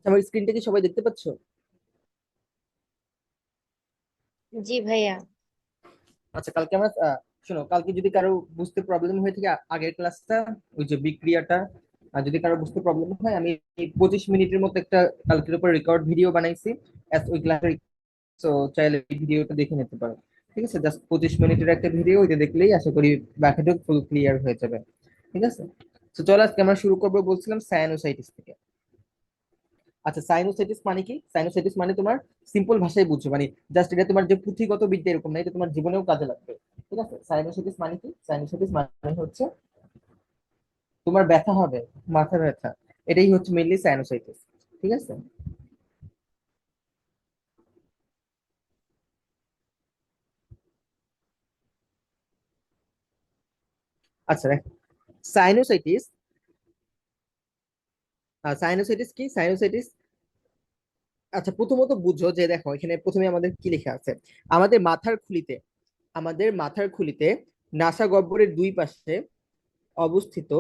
আমার স্ক্রিনটা কি সবাই দেখতে পাচ্ছ? জি ভাইয়া। আচ্ছা, কালকে আমরা শোনো, কালকে যদি কারো বুঝতে প্রবলেম হয়ে থাকে আগের ক্লাসটা, ওই যে বিক্রিয়াটা, আর যদি কারো বুঝতে প্রবলেম হয়, আমি 25 মিনিটের মতো একটা কালকের উপর রেকর্ড ভিডিও বানাইছি ওই ক্লাসের। তো চাইলে এই ভিডিওটা দেখে নিতে পারো। ঠিক আছে, জাস্ট 25 মিনিটের একটা ভিডিও, ওইটা দেখলেই আশা করি বাকিটুকু ফুল ক্লিয়ার হয়ে যাবে। ঠিক আছে, তো চলো আজকে আমরা শুরু করবো, বলছিলাম সায়ানোসাইটিস থেকে। আচ্ছা, সাইনোসাইটিস মানে কি? সাইনোসাইটিস মানে তোমার সিম্পল ভাষায় বুঝছো, মানে জাস্ট এটা তোমার যে পুঁথিগত বিদ্যা এরকম না, এটা তোমার জীবনেও কাজে লাগবে। ঠিক আছে, সাইনোসাইটিস মানে কি? সাইনোসাইটিস মানে হচ্ছে তোমার ব্যথা হবে, মাথা ব্যথা। এটাই হচ্ছে মেইনলি সাইনোসাইটিস। ঠিক আছে। আচ্ছা দেখ, সাইনোসাইটিস, সাইনোসাইটিস কি? সাইনোসাইটিস, আচ্ছা প্রথমত বুঝো যে দেখো এখানে প্রথমে আমাদের কি লেখা আছে। আমাদের মাথার খুলিতে, আমাদের মাথার খুলিতে নাসা গহ্বরের দুই পাশে অবস্থিত।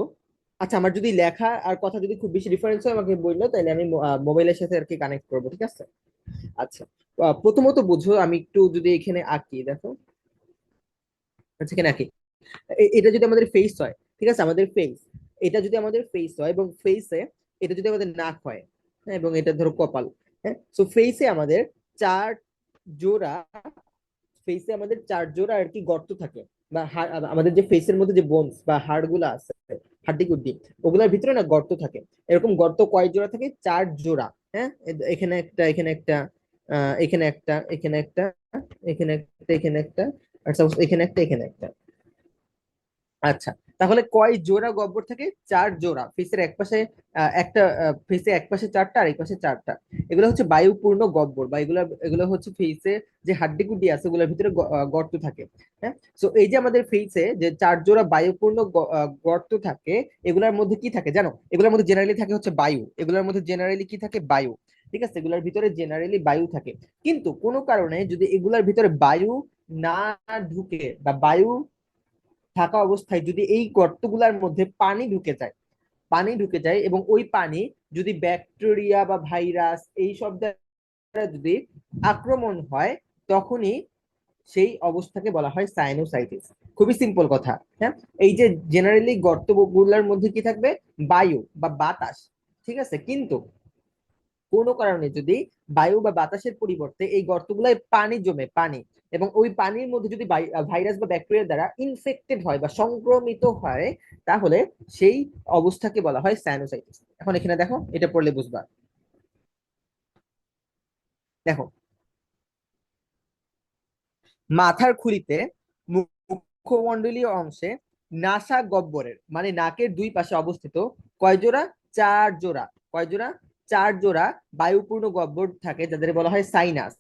আচ্ছা, আমার যদি লেখা আর কথা যদি খুব বেশি ডিফারেন্স হয় আমাকে বললো, তাহলে আমি মোবাইলের সাথে আর কি কানেক্ট করবো। ঠিক আছে। আচ্ছা, প্রথমত বুঝো, আমি একটু যদি এখানে আঁকি, দেখো। আচ্ছা, এখানে আঁকি। এটা যদি আমাদের ফেস হয়, ঠিক আছে, আমাদের ফেস, এটা যদি আমাদের ফেস হয় এবং ফেসে এটা যদি আমাদের নাক হয়, হ্যাঁ, এবং এটা ধরো কপাল। হ্যাঁ, সো ফেসে আমাদের চার জোড়া, ফেসে আমাদের চার জোড়া আর কি গর্ত থাকে, বা আমাদের যে ফেসের মধ্যে যে বোনস বা হাড় গুলা আছে, হাড্ডি গুড্ডি, ওগুলোর ভিতরে না গর্ত থাকে। এরকম গর্ত কয় জোড়া থাকে? চার জোড়া। হ্যাঁ, এখানে একটা, এখানে একটা, এখানে একটা, এখানে একটা, এখানে একটা, এখানে একটা, আর suppose এখানে একটা, এখানে একটা। আচ্ছা, তাহলে কয় জোড়া গহ্বর থাকে? চার জোড়া। ফেসের এক পাশে একটা, ফেসে এক পাশে চারটা আর এক পাশে চারটা। এগুলো হচ্ছে বায়ুপূর্ণ গহ্বর, বা এগুলো এগুলো হচ্ছে ফেসে যে হাড্ডি গুড্ডি আছে ওগুলোর ভিতরে গর্ত থাকে। হ্যাঁ, তো এই যে আমাদের ফেসে যে চার জোড়া বায়ুপূর্ণ গর্ত থাকে, এগুলোর মধ্যে কি থাকে জানো? এগুলোর মধ্যে জেনারেলি থাকে হচ্ছে বায়ু। এগুলোর মধ্যে জেনারেলি কি থাকে? বায়ু। ঠিক আছে, এগুলোর ভিতরে জেনারেলি বায়ু থাকে। কিন্তু কোনো কারণে যদি এগুলোর ভিতরে বায়ু না ঢুকে, বা বায়ু থাকা অবস্থায় যদি এই গর্তগুলোর মধ্যে পানি ঢুকে যায়, পানি ঢুকে যায় এবং ওই পানি যদি ব্যাকটেরিয়া বা ভাইরাস এই সব দ্বারা যদি আক্রমণ হয়, তখনই সেই অবস্থাকে বলা হয় সাইনোসাইটিস। খুবই সিম্পল কথা। হ্যাঁ, এই যে জেনারেলি গর্তগুলোর মধ্যে কি থাকবে? বায়ু বা বাতাস। ঠিক আছে, কিন্তু কোনো কারণে যদি বায়ু বা বাতাসের পরিবর্তে এই গর্তগুলোয় পানি জমে, পানি, এবং ওই পানির মধ্যে যদি ভাইরাস বা ব্যাকটেরিয়া দ্বারা ইনফেক্টেড হয় বা সংক্রমিত হয়, তাহলে সেই অবস্থাকে বলা হয় সাইনোসাইটিস। এখন এখানে দেখো, এটা পড়লে বুঝবা। দেখো, মাথার খুলিতে মুখমণ্ডলীয় অংশে নাসা গহ্বরের মানে নাকের দুই পাশে অবস্থিত কয় জোড়া? চার জোড়া। কয় জোড়া? চার জোড়া বায়ুপূর্ণ গহ্বর থাকে, যাদের বলা হয় সাইনাস।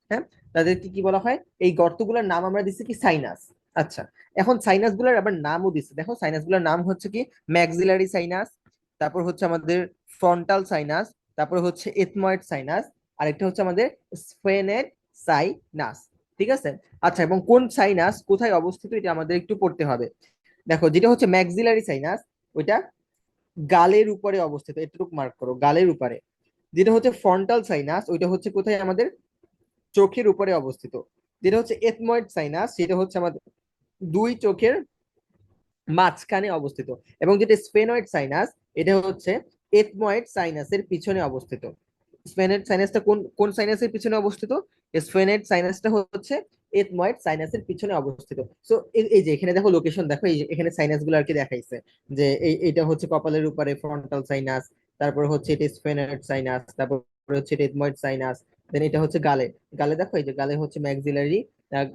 হ্যাঁ, তাদেরকে কি বলা হয়? এই গর্তগুলোর নাম আমরা দিচ্ছি কি? সাইনাস। আচ্ছা, এখন সাইনাস গুলার আবার নামও দিচ্ছে। দেখো, সাইনাস গুলার নাম হচ্ছে কি? ম্যাক্সিলারি সাইনাস, তারপর হচ্ছে আমাদের ফ্রন্টাল সাইনাস, তারপর হচ্ছে এথময়েড সাইনাস, আরেকটা হচ্ছে আমাদের স্ফেনেট সাইনাস। ঠিক আছে। আচ্ছা, এবং কোন সাইনাস কোথায় অবস্থিত এটা আমাদের একটু পড়তে হবে। দেখো, যেটা হচ্ছে ম্যাক্সিলারি সাইনাস, ওইটা গালের উপরে অবস্থিত, এটুকু মার্ক করো, গালের উপরে। যেটা হচ্ছে ফ্রন্টাল সাইনাস, ওইটা হচ্ছে কোথায়? আমাদের চোখের উপরে অবস্থিত। যেটা হচ্ছে এথময়েড সাইনাস, সেটা হচ্ছে আমাদের দুই চোখের মাঝখানে অবস্থিত। এবং যেটা স্ফেনয়েড সাইনাস, এটা হচ্ছে এথময়েড সাইনাসের পিছনে অবস্থিত। স্ফেনয়েড সাইনাসটা কোন কোন সাইনাসের পিছনে অবস্থিত? স্ফেনয়েড সাইনাসটা হচ্ছে এথময়েড সাইনাসের পিছনে অবস্থিত। সো এই যে এখানে দেখো, লোকেশন দেখো, এই যে এখানে সাইনাস গুলো আর কি দেখাইছে, যে এইটা হচ্ছে কপালের উপরে ফ্রন্টাল সাইনাস, তারপর হচ্ছে এটা স্ফেনয়েড সাইনাস, তারপর হচ্ছে এটা এথময়েড সাইনাস, দেন এটা হচ্ছে গালে। গালে দেখো, এই যে গালে হচ্ছে ম্যাক্সিলারি,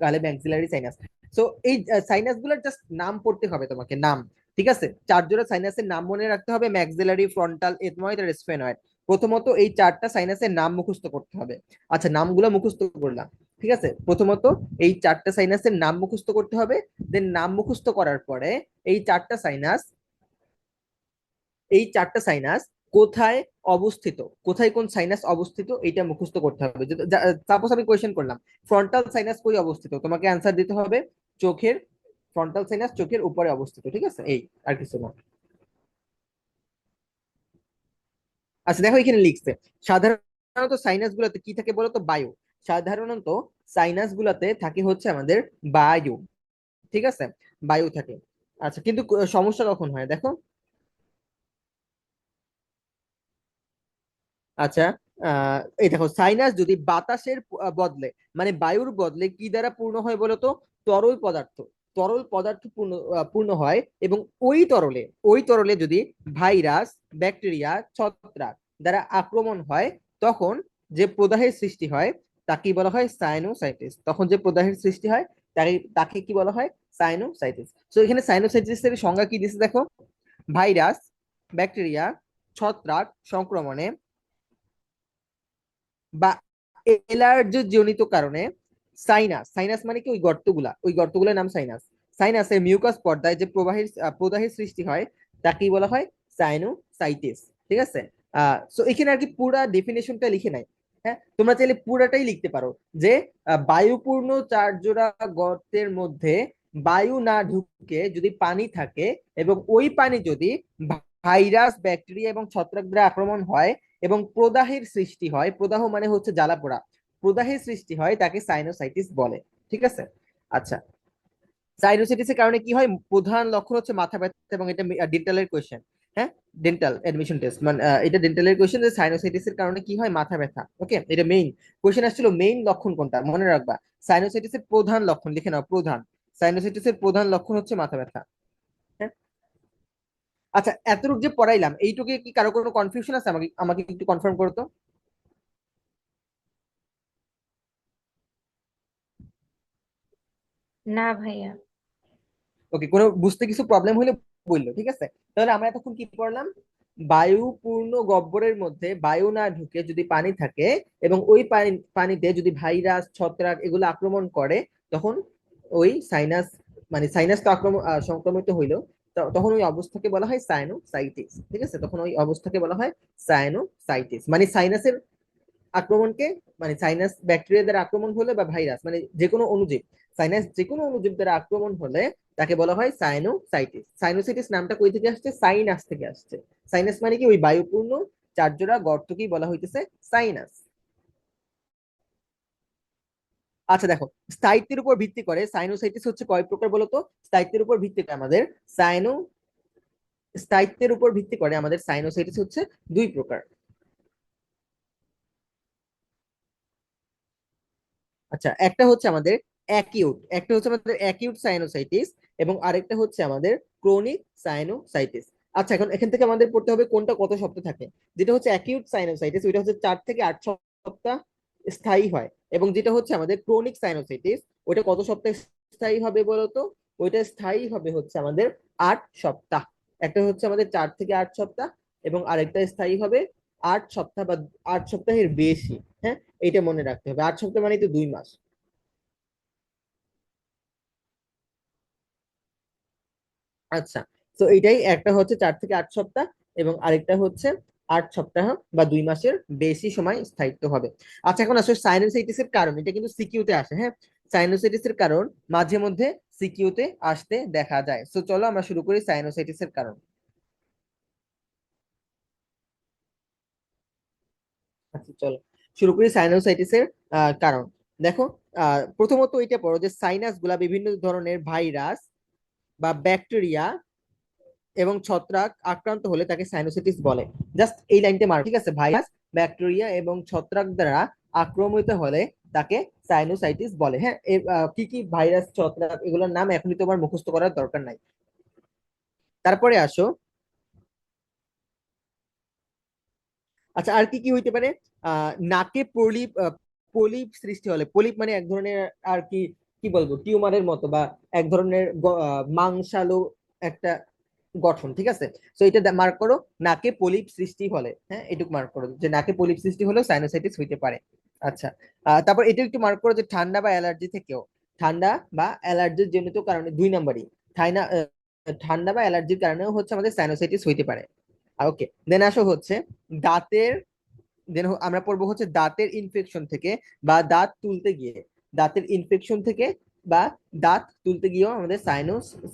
গালে ম্যাক্সিলারি সাইনাস। সো এই সাইনাস গুলোর জাস্ট নাম পড়তে হবে তোমাকে, নাম। ঠিক আছে, চার জোড়া সাইনাসের নাম মনে রাখতে হবে: ম্যাক্সিলারি, ফ্রন্টাল, এথময়েড আর স্ফেনয়েড। প্রথমত এই চারটা সাইনাসের নাম মুখস্থ করতে হবে। আচ্ছা, নামগুলো মুখস্থ করলাম। ঠিক আছে, প্রথমত এই চারটা সাইনাসের নাম মুখস্থ করতে হবে। দেন নাম মুখস্থ করার পরে এই চারটা সাইনাস, এই চারটা সাইনাস কোথায় অবস্থিত, কোথায় কোন সাইনাস অবস্থিত, এটা মুখস্থ করতে হবে। সাপোজ আমি কোয়েশ্চেন করলাম, ফ্রন্টাল সাইনাস কই অবস্থিত, তোমাকে অ্যান্সার দিতে হবে চোখের, ফ্রন্টাল সাইনাস চোখের উপরে অবস্থিত। ঠিক আছে, এই, আর কিছু না। আচ্ছা দেখো এখানে লিখছে সাধারণত সাইনাস গুলাতে কি থাকে বলতো? বায়ু। সাধারণত সাইনাস গুলাতে থাকে হচ্ছে আমাদের বায়ু। ঠিক আছে, বায়ু থাকে। আচ্ছা কিন্তু সমস্যা কখন হয় দেখো। আচ্ছা, এই দেখো সাইনাস যদি বাতাসের বদলে, মানে বায়ুর বদলে কি দ্বারা পূর্ণ হয় বলতো? তরল পদার্থ। তরল পদার্থ পূর্ণ হয়, এবং ওই তরলে যদি ভাইরাস, ব্যাকটেরিয়া, ছত্রাক দ্বারা আক্রমণ হয়, তখন যে প্রদাহের সৃষ্টি হয় তাকে বলা হয় সাইনোসাইটিস। তখন যে প্রদাহের সৃষ্টি হয় তাকে তাকে কি বলা হয়? সাইনোসাইটিস। তো এখানে সাইনোসাইটিস এর সংজ্ঞা কি দিচ্ছে দেখো। ভাইরাস, ব্যাকটেরিয়া, ছত্রাক সংক্রমণে বা এলার্জি জনিত কারণে সাইনাস, সাইনাস মানে কি? ওই গর্তগুলোর নাম সাইনাস। সাইনাসের মিউকাস পর্দায় যে প্রদাহের সৃষ্টি হয় তাকেই বলা হয় সাইনোসাইটিস। ঠিক আছে। সো এখানে আর কি পুরা ডেফিনেশনটা লিখে নাই। হ্যাঁ, তোমরা চাইলে পুরাটাই লিখতে পারো যে বায়ুপূর্ণ চার জোড়া গর্তের মধ্যে বায়ু না ঢুকে যদি পানি থাকে, এবং ওই পানি যদি ভাইরাস, ব্যাকটেরিয়া এবং ছত্রাক দ্বারা আক্রমণ হয় এবং প্রদাহের সৃষ্টি হয়, প্রদাহ মানে হচ্ছে জ্বালাপোড়া, প্রদাহের সৃষ্টি হয়, তাকে সাইনোসাইটিস বলে। ঠিক আছে। আচ্ছা, সাইনোসাইটিসের কারণে কি হয়? প্রধান লক্ষণ হচ্ছে মাথা ব্যথা, এবং এটা ডেন্টালের কোয়েশ্চেন। হ্যাঁ, ডেন্টাল এডমিশন টেস্ট, মানে এটা ডেন্টালের কোয়েশ্চেন যে সাইনোসাইটিসের কারণে কি হয়? মাথা ব্যথা। ওকে, এটা মেইন কোয়েশ্চেন আসছিল। মেইন লক্ষণ কোনটা মনে রাখবা? সাইনোসাইটিসের প্রধান লক্ষণ লিখে নাও, প্রধান। সাইনোসাইটিসের প্রধান লক্ষণ হচ্ছে মাথা ব্যথা। হ্যাঁ। আচ্ছা, এতটুকু যে পড়াইলাম, এইটুকু কি কারো কোনো কনফিউশন আছে? আমাকে আমাকে একটু কনফার্ম করো তো। না ভাইয়া। ওকে, কোনো বুঝতে কিছু প্রবলেম হলে বললো, ঠিক আছে। তাহলে আমরা এতক্ষণ কি করলাম? বায়ু পূর্ণ গহ্বরের মধ্যে বায়ু না ঢুকে যদি পানি থাকে, এবং ওই পানিতে যদি ভাইরাস, ছত্রাক এগুলো আক্রমণ করে, তখন ওই সাইনাস, মানে সাইনাস তো সংক্রমিত হইলো, তখন ওই অবস্থাকে বলা হয় সাইনোসাইটিস। ঠিক আছে, তখন ওই অবস্থাকে বলা হয় সাইনোসাইটিস। মানে সাইনাসের আক্রমণকে, মানে সাইনাস ব্যাকটেরিয়া দ্বারা আক্রমণ হলে বা ভাইরাস, মানে যে কোনো অণুজীব, সাইনাস যে কোনো অণুজীব দ্বারা আক্রমণ হলে তাকে বলা হয় সাইনোসাইটিস। সাইনোসাইটিস নামটা কই থেকে আসছে? সাইনাস থেকে আসছে। সাইনাস মানে কি? ওই বায়ুপূর্ণ চারজোড়া গর্তকেই বলা হইতেছে সাইনাস। আচ্ছা দেখো, স্থায়িত্বের উপর ভিত্তি করে সাইনোসাইটিস হচ্ছে কয় প্রকার বলতো? স্থায়িত্বের উপর ভিত্তি করে আমাদের সাইনো স্থায়িত্বের উপর ভিত্তি করে আমাদের সাইনোসাইটিস হচ্ছে দুই প্রকার। আচ্ছা, একটা হচ্ছে আমাদের অ্যাকিউট সাইনোসাইটিস, এবং আরেকটা হচ্ছে আমাদের ক্রনিক সাইনোসাইটিস। আচ্ছা, এখন এখান থেকে আমাদের পড়তে হবে কোনটা কত সপ্তাহ থাকে। যেটা হচ্ছে অ্যাকিউট সাইনোসাইটিস, ওইটা হচ্ছে 4 থেকে 8 সপ্তাহ স্থায়ী হয়। এবং যেটা হচ্ছে আমাদের ক্রনিক সাইনোসাইটিস, ওইটা কত সপ্তাহ স্থায়ী হবে বলতো? ওইটা স্থায়ী হবে হচ্ছে আমাদের 8 সপ্তাহ। একটা হচ্ছে আমাদের 4 থেকে 8 সপ্তাহ, এবং আরেকটা স্থায়ী হবে 8 সপ্তাহ বা 8 সপ্তাহের বেশি। হ্যাঁ, এইটা মনে রাখতে হবে। 8 সপ্তাহ মানে তো 2 মাস। আচ্ছা, তো এইটাই, একটা হচ্ছে 4 থেকে 8 সপ্তাহ, এবং আরেকটা হচ্ছে 8 সপ্তাহ বা 2 মাসের বেশি সময় স্থায়িত্ব হবে। আচ্ছা, এখন আসলে সাইনোসাইটিস এর কারণ, এটা কিন্তু সিকিউতে আসে। হ্যাঁ, সাইনোসাইটিস এর কারণ মাঝে মধ্যে সিকিউতে আসতে দেখা যায়। তো চলো আমরা শুরু করি সাইনোসাইটিস এর কারণ। আচ্ছা চলো শুরু করি সাইনোসাইটিস এর কারণ। দেখো, প্রথমত এটা পড়ো যে সাইনাস গুলা বিভিন্ন ধরনের ভাইরাস বা ব্যাকটেরিয়া এবং ছত্রাক আক্রান্ত হলে তাকে সাইনোসাইটিস বলে। জাস্ট এই লাইনটা মারো, ঠিক আছে? ভাইরাস, ব্যাকটেরিয়া এবং ছত্রাক দ্বারা আক্রমিত হলে তাকে সাইনোসাইটিস বলে। হ্যাঁ, কি কি ভাইরাস, ছত্রাক এগুলোর নাম এখনই তোমার মুখস্থ করার দরকার নাই। তারপরে আসো। আচ্ছা, আর কি কি হইতে পারে? নাকে পলিপ, পলিপ সৃষ্টি হলে, পলিপ মানে এক ধরনের আর কি, কি বলবো, টিউমারের মতো, বা এক ধরনের মাংসালো একটা গঠন। ঠিক আছে, তো এটা মার্ক করো, নাকে পলিপ সৃষ্টি হলে। হ্যাঁ, এটুকু মার্ক করো যে নাকে পলিপ সৃষ্টি হলেও সাইনোসাইটিস হইতে পারে। আচ্ছা, তারপর এটা একটু মার্ক করো যে ঠান্ডা বা অ্যালার্জি থেকেও, ঠান্ডা বা অ্যালার্জির জনিত কারণে, 2 নম্বরই, ঠান্ডা বা অ্যালার্জির কারণেও হচ্ছে আমাদের সাইনোসাইটিস হইতে পারে। ওকে, দেন আসো হচ্ছে দাঁতের, আমরা পড়বো হচ্ছে দাঁতের ইনফেকশন থেকে, বা দাঁত তুলতে গিয়ে, দাঁতের ইনফেকশন থেকে বা দাঁত তুলতে গিয়েও আমাদের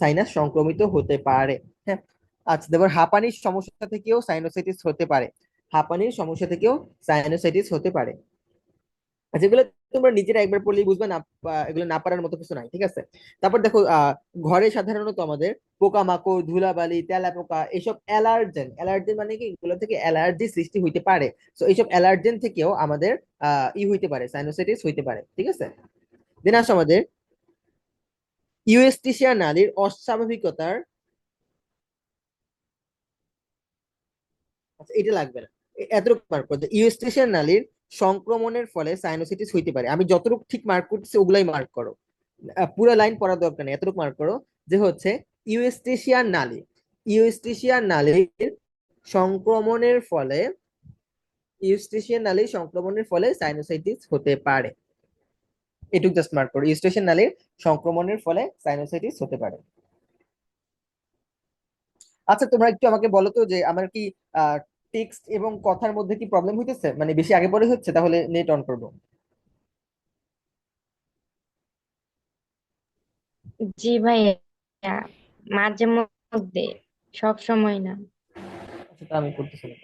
সাইনাস সংক্রমিত হতে পারে। হ্যাঁ। আচ্ছা, তারপর হাঁপানির সমস্যা থেকেও সাইনোসাইটিস হতে পারে। হাঁপানির সমস্যা থেকেও সাইনোসাইটিস হতে পারে। যেগুলো তোমরা নিজেরা একবার পড়লেই বুঝবে না, এগুলো না পারার মতো কিছু নাই, ঠিক আছে। তারপর দেখো, ঘরে সাধারণত আমাদের পোকামাকড়, ধুলাবালি, তেলাপোকা, এইসব অ্যালার্জেন, অ্যালার্জেন মানে কি, এগুলো থেকে অ্যালার্জি সৃষ্টি হইতে পারে। তো এইসব অ্যালার্জেন থেকেও আমাদের হইতে পারে, সাইনোসাইটিস হইতে পারে, ঠিক আছে। দেন আসো আমাদের ইউএসটিসিয়া নালীর অস্বাভাবিকতার, আচ্ছা এটা লাগবে না, এতটুকু মার্ক করতে, ইউএসটিসিয়া নালীর সংক্রমণের ফলে সাইনোসাইটিস হইতে পারে। আমি যতটুকু ঠিক মার্ক করতেছি ওগুলাই মার্ক করো, পুরো লাইন পড়ার দরকার নেই, এতটুকু মার্ক করো যে হচ্ছে ইউএসটিসিয়া নালী, ইউএসটিসিয়া নালীর সংক্রমণের ফলে, ইউএসটিসিয়া নালীর সংক্রমণের ফলে সাইনোসাইটিস হতে পারে। এটুকু জাস্ট মার্ক করো, ইউএসটিসিয়া নালীর সংক্রমণের ফলে সাইনোসাইটিস হতে পারে। আচ্ছা তোমরা একটু আমাকে বলো তো যে আমার কি টেক্সট এবং কথার মধ্যে কি প্রবলেম হইতেছে, মানে বেশি আগে পরে হচ্ছে, তাহলে নেট অন করবো। জি ভাইয়া, মাঝে মধ্যে, সব সময় না। সেটা আমি করতেছি না।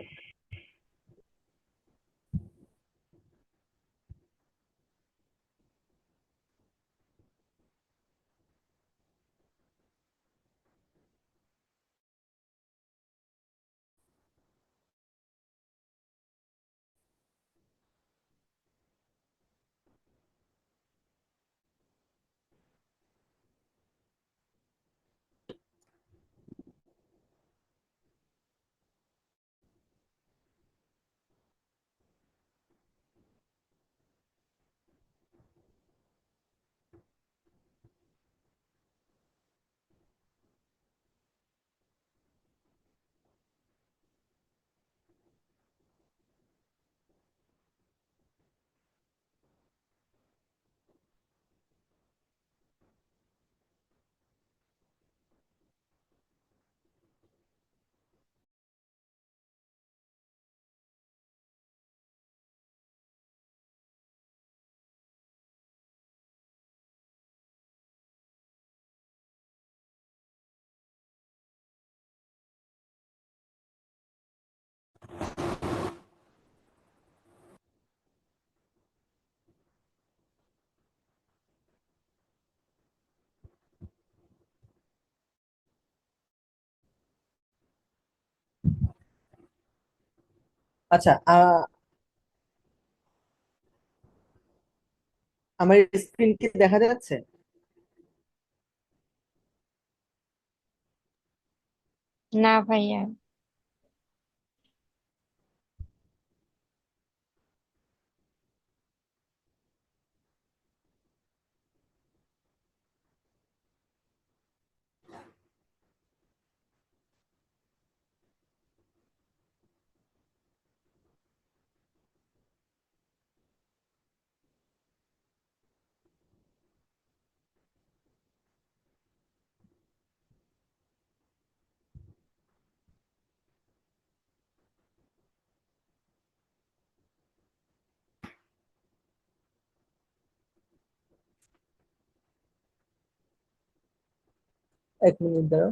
আচ্ছা, আমার স্ক্রিন কি দেখা যাচ্ছে? না ভাইয়া। এক মিনিট দাঁড়াও।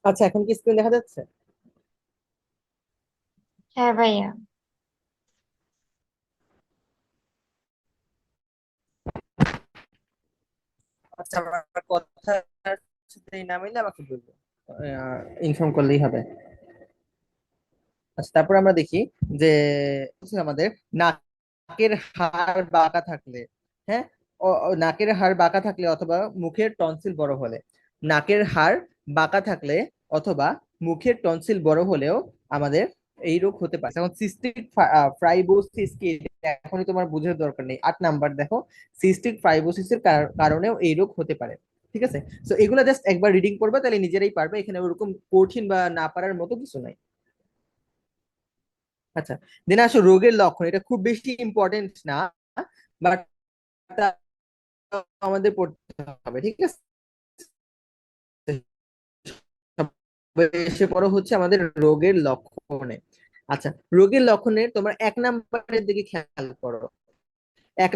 আচ্ছা এখন কি স্ক্রিন দেখা যাচ্ছে? হ্যাঁ ভাইয়া। আচ্ছা আমার কথা সাথে না মিললে আমাকে বলবো, ইনফর্ম করলেই হবে। আচ্ছা তারপর আমরা দেখি যে হচ্ছে আমাদের নাকের হাড় বাঁকা থাকলে, হ্যাঁ, নাকের হাড় বাঁকা থাকলে অথবা মুখের টনসিল বড় হলে, নাকের হাড় বাঁকা থাকলে অথবা মুখের টনসিল বড় হলেও আমাদের এই রোগ হতে পারে। এখন সিস্টিক ফাইব্রোসিস কি, এটা এখনই তোমার বোঝার দরকার নেই। 8 নাম্বার দেখো, সিস্টিক ফাইব্রোসিসের কারণেও এই রোগ হতে পারে। ঠিক আছে, তো এগুলো জাস্ট একবার রিডিং করবে, তাহলে নিজেরাই পারবে, এখানে ওরকম কঠিন বা না পারার মতো কিছু নাই। আচ্ছা, দেন আসো রোগের লক্ষণ, এটা খুব বেশি ইম্পর্টেন্ট না, বাট আমাদের পড়তে হবে। ঠিক আছে, এসে পড়ো হচ্ছে আমাদের রোগের লক্ষণে। আচ্ছা, রোগের লক্ষণে তোমার 1 নাম্বারের দিকে খেয়াল করো। 1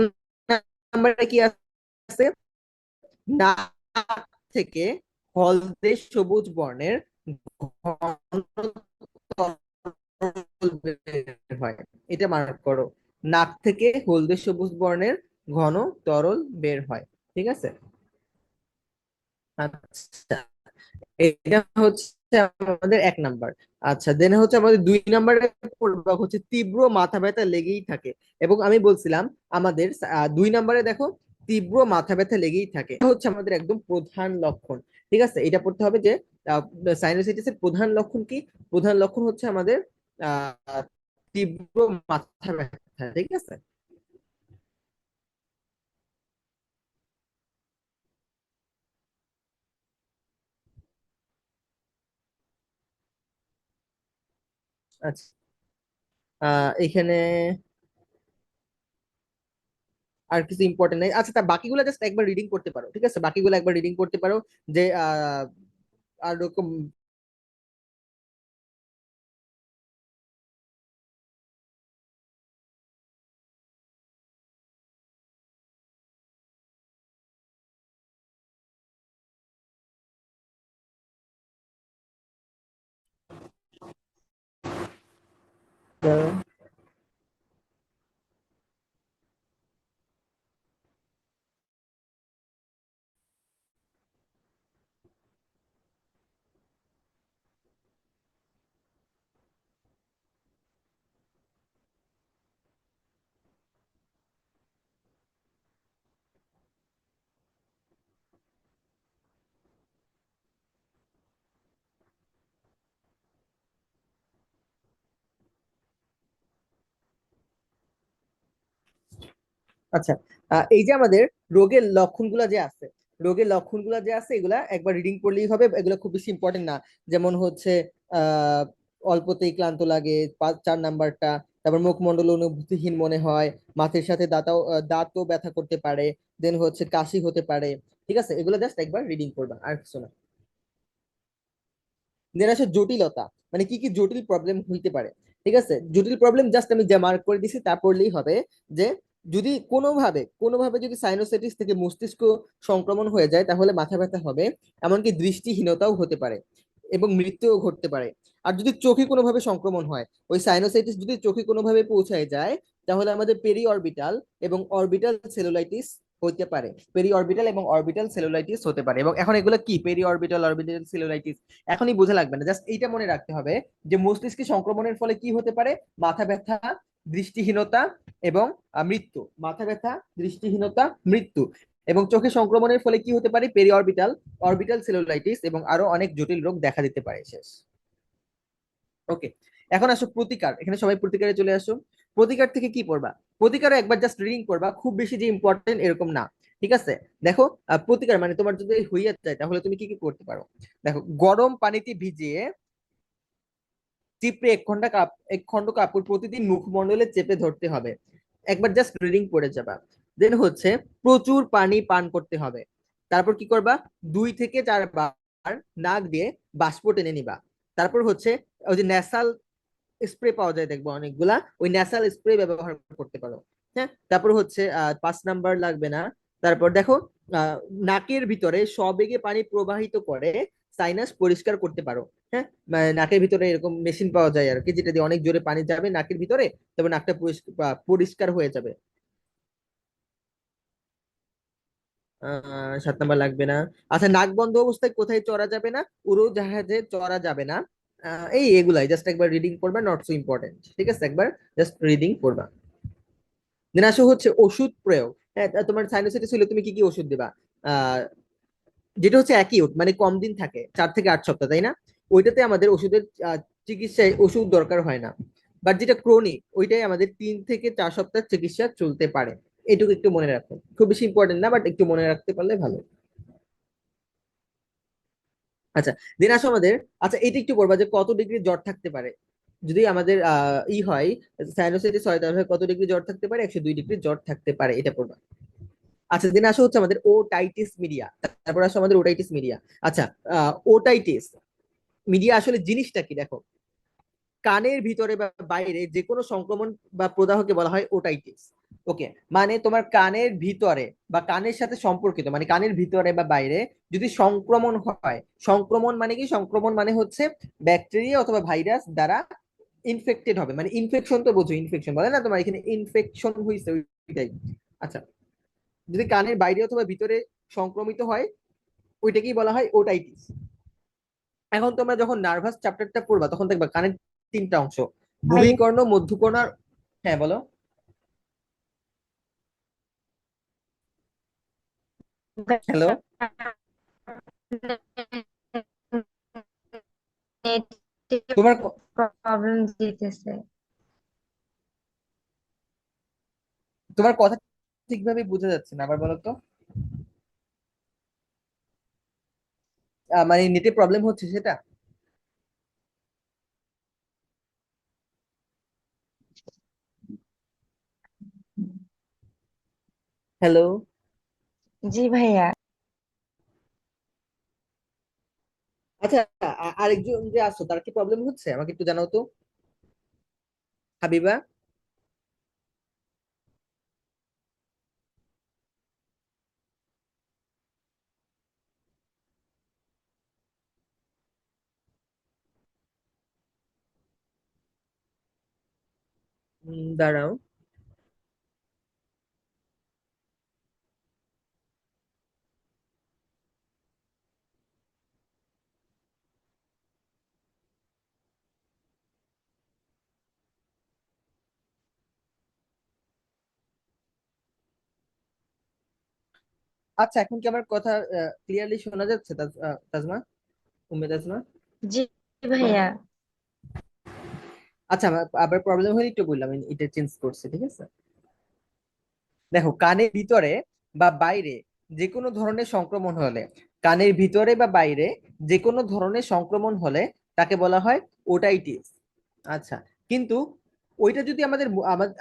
নাম্বারে কি আছে? নাক থেকে হলদে সবুজ বর্ণের ঘন তরল বের হয়। এটা মার্ক করো, নাক থেকে হলদে সবুজ বর্ণের ঘন তরল বের হয়। ঠিক আছে, আচ্ছা, এটা হচ্ছে আমাদের 1 নাম্বার। আচ্ছা, দেন হচ্ছে আমাদের 2 নাম্বারে পড়বা হচ্ছে তীব্র মাথা ব্যথা লেগেই থাকে। এবং আমি বলছিলাম আমাদের 2 নাম্বারে দেখো, তীব্র মাথা ব্যথা লেগেই থাকে, এটা হচ্ছে আমাদের একদম প্রধান লক্ষণ। ঠিক আছে, এটা পড়তে হবে যে সাইনোসাইটিস এর প্রধান লক্ষণ কি। প্রধান লক্ষণ হচ্ছে আমাদের আহ তীব্র মাথা ব্যথা। ঠিক আছে, আচ্ছা, এখানে আর কিছু ইম্পর্টেন্ট নাই। আচ্ছা, তা বাকিগুলো জাস্ট একবার রিডিং করতে পারো। ঠিক আছে, বাকিগুলো একবার রিডিং করতে পারো, যে আর রকম। আচ্ছা, এই যে আমাদের রোগের লক্ষণগুলো যে আছে, রোগের লক্ষণগুলো যে আছে এগুলা একবার রিডিং করলেই হবে, এগুলো খুব বেশি ইম্পর্টেন্ট না। যেমন হচ্ছে আহ অল্পতেই ক্লান্ত লাগে, 4 নাম্বারটা। তারপর মুখমণ্ডল অনুভূতিহীন মনে হয়, মাথার সাথে দাঁতও ব্যথা করতে পারে, দেন হচ্ছে কাশি হতে পারে। ঠিক আছে, এগুলো জাস্ট একবার রিডিং করবা, আর কিছু না। দেন আসে জটিলতা, মানে কি কি জটিল প্রবলেম হইতে পারে। ঠিক আছে, জটিল প্রবলেম জাস্ট আমি যা মার্ক করে দিছি তা পড়লেই হবে। যে যদি কোনোভাবে যদি সাইনোসাইটিস থেকে মস্তিষ্ক সংক্রমণ হয়ে যায়, তাহলে মাথা ব্যথা হবে, এমনকি দৃষ্টিহীনতাও হতে পারে এবং মৃত্যুও ঘটতে পারে। আর যদি চোখে কোনোভাবে সংক্রমণ হয়, ওই সাইনোসাইটিস যদি চোখে কোনোভাবে পৌঁছায় যায়, তাহলে আমাদের পেরি অরবিটাল এবং অরবিটাল সেলুলাইটিস হতে পারে। পেরি অরবিটাল এবং অরবিটাল সেলুলাইটিস হতে পারে। এবং এখন এগুলো কি, পেরি অরবিটাল, অরবিটাল সেলুলাইটিস এখনই বোঝা লাগবে না, জাস্ট এইটা মনে রাখতে হবে যে মস্তিষ্কে সংক্রমণের ফলে কি হতে পারে। মাথা ব্যথা, দৃষ্টিহীনতা এবং মৃত্যু। মাথা ব্যথা, দৃষ্টিহীনতা, মৃত্যু। এবং চোখে সংক্রমণের ফলে কি হতে পারে, পেরি অরবিটাল, অরবিটাল সেলুলাইটিস এবং আরো অনেক জটিল রোগ দেখা দিতে পারে। শেষ। ওকে, এখন আসো প্রতিকার, এখানে সবাই প্রতিকারে চলে আসো। প্রতিকার থেকে কি পড়বা? প্রতিকারও একবার জাস্ট রিডিং করবা, খুব বেশি যে ইম্পর্টেন্ট এরকম না। ঠিক আছে, দেখো, প্রতিকার মানে তোমার যদি হইয়া যায়, তাহলে তুমি কি কি করতে পারো। দেখো, গরম পানিতে ভিজিয়ে চিপড়ে 1 খণ্ড কাপড় প্রতিদিন মুখমণ্ডলে চেপে ধরতে হবে। একবার জাস্ট রিডিং পড়ে যাবা। দেন হচ্ছে প্রচুর পানি পান করতে হবে। তারপর কি করবা, 2 থেকে 4 বার নাক দিয়ে বাষ্প টেনে নিবা। তারপর হচ্ছে ওই যে ন্যাসাল স্প্রে পাওয়া যায় দেখবো অনেকগুলা, ওই ন্যাসাল স্প্রে ব্যবহার করতে পারো। হ্যাঁ, তারপর হচ্ছে 5 নাম্বার লাগবে না। তারপর দেখো, আহ নাকের ভিতরে সবেগে পানি প্রবাহিত করে সাইনাস পরিষ্কার করতে পারো। হ্যাঁ, মানে নাকের ভিতরে এরকম মেশিন পাওয়া যায় আর কি, যেটা দিয়ে অনেক জোরে পানি যাবে নাকের ভিতরে, তবে নাকটা পরিষ্কার হয়ে যাবে। 7 নাম্বার লাগবে না। আচ্ছা, নাক বন্ধ অবস্থায় কোথায় চড়া যাবে না? উড়োজাহাজে চড়া যাবে না। এই এগুলাই জাস্ট একবার রিডিং করবা, নট সো ইম্পর্টেন্ট। ঠিক আছে, একবার জাস্ট রিডিং করবা। দেন আসো হচ্ছে ওষুধ প্রয়োগ। হ্যাঁ, তা তোমার সাইনোসাইটিস হলে তুমি কি কি ওষুধ দিবা? আহ যেটা হচ্ছে অ্যাকিউট, মানে কম দিন থাকে, 4 থেকে 8 সপ্তাহ, তাই না? ওইটাতে আমাদের ওষুধের চিকিৎসায় ওষুধ দরকার হয় না। বাট যেটা ক্রনিক ওইটাই আমাদের 3 থেকে 4 সপ্তাহ চিকিৎসা চলতে পারে। এটুকু একটু মনে রাখো, খুব বেশি ইম্পর্টেন্ট না, বাট একটু মনে রাখতে পারলে ভালো। আচ্ছা, দেন আসো আমাদের, আচ্ছা এটা একটু বলবা যে কত ডিগ্রি জ্বর থাকতে পারে যদি আমাদের হয়, সাইনোসাইটিস হয়, তাহলে কত ডিগ্রি জ্বর থাকতে পারে? 102 ডিগ্রি জ্বর থাকতে পারে, এটা পড়বা। আচ্ছা, দেন আসো হচ্ছে আমাদের ওটাইটিস মিডিয়া। তারপর আসো আমাদের ওটাইটিস মিডিয়া। আচ্ছা, ওটাইটিস মিডিয়া আসলে জিনিসটা কি দেখো, কানের ভিতরে বা বাইরে যে কোনো সংক্রমণ বা প্রদাহকে বলা হয় ওটাইটিস। ওকে, মানে তোমার কানের ভিতরে বা কানের সাথে সম্পর্কিত, মানে কানের ভিতরে বা বাইরে যদি সংক্রমণ হয়, সংক্রমণ মানে কি? সংক্রমণ মানে হচ্ছে ব্যাকটেরিয়া অথবা ভাইরাস দ্বারা ইনফেক্টেড হবে, মানে ইনফেকশন তো বোঝো, ইনফেকশন বলে না তোমার, এখানে ইনফেকশন হয়েছে ওইটাই। আচ্ছা, যদি কানের বাইরে অথবা ভিতরে সংক্রমিত হয়, ওইটাকেই বলা হয় ওটাইটিস। এখন তোমরা যখন নার্ভাস চ্যাপ্টারটা পড়বা তখন দেখবা কানের 3টা অংশ, ভাইয়া, বহিকর্ণ, মধ্যকর্ণ আর, হ্যাঁ বলো। হ্যালো, তোমার প্রবলেম দিতেছে। তোমার কথা ঠিকভাবে বোঝা যাচ্ছে না, আবার বলো তো। মানে নেটে প্রবলেম হচ্ছে সেটা? হ্যালো। জি ভাইয়া। আচ্ছা, আরেকজন যে আসছো তার কি প্রবলেম হচ্ছে আমাকে একটু জানাও তো, হাবিবা। দাঁড়াও। আচ্ছা, এখন কি আমার কথা ক্লিয়ারলি শোনা যাচ্ছে তাজমা, উম্মে তাজমা? জি ভাইয়া। আচ্ছা, আবার প্রবলেম হলে একটু বললাম, আমি এটা চেঞ্জ করছি, ঠিক আছে। দেখো, কানের ভিতরে বা বাইরে যে কোনো ধরনের সংক্রমণ হলে, কানের ভিতরে বা বাইরে যে কোনো ধরনের সংক্রমণ হলে তাকে বলা হয় ওটাইটিস। আচ্ছা, কিন্তু ওইটা যদি আমাদের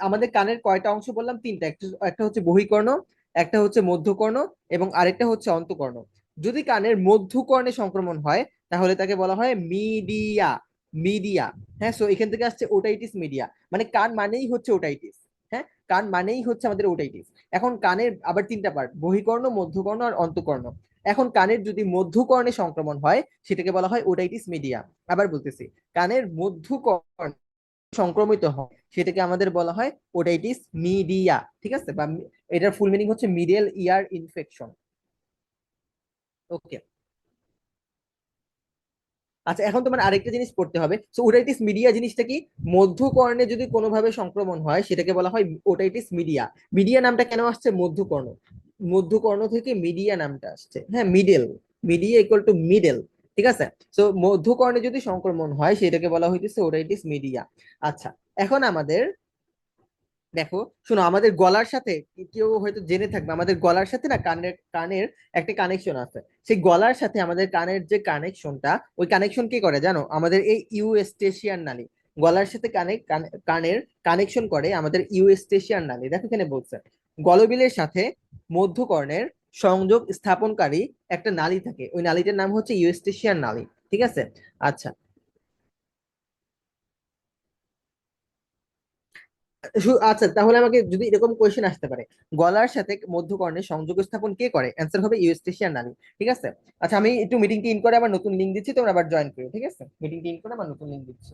আমাদের কানের কয়টা অংশ বললাম? 3টা। একটা একটা হচ্ছে বহিকর্ণ, একটা হচ্ছে মধ্যকর্ণ, এবং আরেকটা হচ্ছে অন্তকর্ণ। যদি কানের মধ্যকর্ণে সংক্রমণ হয় তাহলে তাকে বলা হয় মিডিয়া। মিডিয়া। হ্যাঁ, সো এখান থেকে আসছে ওটাইটিস মিডিয়া, মানে কান মানেই হচ্ছে ওটাইটিস। হ্যাঁ, কান মানেই হচ্ছে আমাদের ওটাইটিস। এখন কানের আবার 3টা পার্ট, বহিকর্ণ, মধ্যকর্ণ আর অন্তকর্ণ। এখন কানের যদি মধ্যকর্ণে সংক্রমণ হয় সেটাকে বলা হয় ওটাইটিস মিডিয়া। আবার বলতেছি, কানের মধ্যকর্ণ সংক্রমিত হয় সেটাকে আমাদের বলা হয় ওটাইটিস মিডিয়া, ঠিক আছে? বা এটার ফুল মিনিং হচ্ছে মিডল ইয়ার ইনফেকশন। ওকে। আচ্ছা, এখন তোমার আরেকটা জিনিস পড়তে হবে, সো ওটাইটিস মিডিয়া জিনিসটা কি? মধ্যকর্ণে যদি কোনোভাবে সংক্রমণ হয় সেটাকে বলা হয় ওটাইটিস মিডিয়া। মিডিয়া নামটা কেন আসছে? মধ্যকর্ণ, মধ্যকর্ণ থেকে মিডিয়া নামটা আসছে। হ্যাঁ, middle, media equal to middle, ঠিক আছে। সো মধ্যকর্ণে যদি সংক্রমণ হয় সেটাকে বলা হইতেছে ওটাইটিস মিডিয়া। আচ্ছা, এখন আমাদের দেখো, শোনো, আমাদের গলার সাথে, কেউ হয়তো জেনে থাকবে, আমাদের গলার সাথে না কানের কানের একটা কানেকশন আছে। সেই গলার সাথে আমাদের কানের যে কানেকশনটা, ওই কানেকশন কি করে জানো? আমাদের এই ইউএস্টেশিয়ান নালী, গলার সাথে কানের কানেকশন করে আমাদের ইউএস্টেশিয়ান নালী। দেখো এখানে বলছে, গলবিলের সাথে মধ্যকর্ণের সংযোগ স্থাপনকারী একটা নালী থাকে, ওই নালীটার নাম হচ্ছে ইউএস্টেশিয়ান নালী, ঠিক আছে। আচ্ছা, আচ্ছা, তাহলে আমাকে যদি এরকম কোয়েশ্চেন আসতে পারে, গলার সাথে মধ্যকর্ণের সংযোগ স্থাপন কে করে, অ্যান্সার হবে ইউস্টেশিয়ান নালী, ঠিক আছে। আচ্ছা, আমি একটু মিটিং টিন করে আবার নতুন লিঙ্ক দিচ্ছি, তোমরা আবার জয়েন করো, ঠিক আছে? মিটিং টিন করে আবার নতুন লিঙ্ক দিচ্ছি।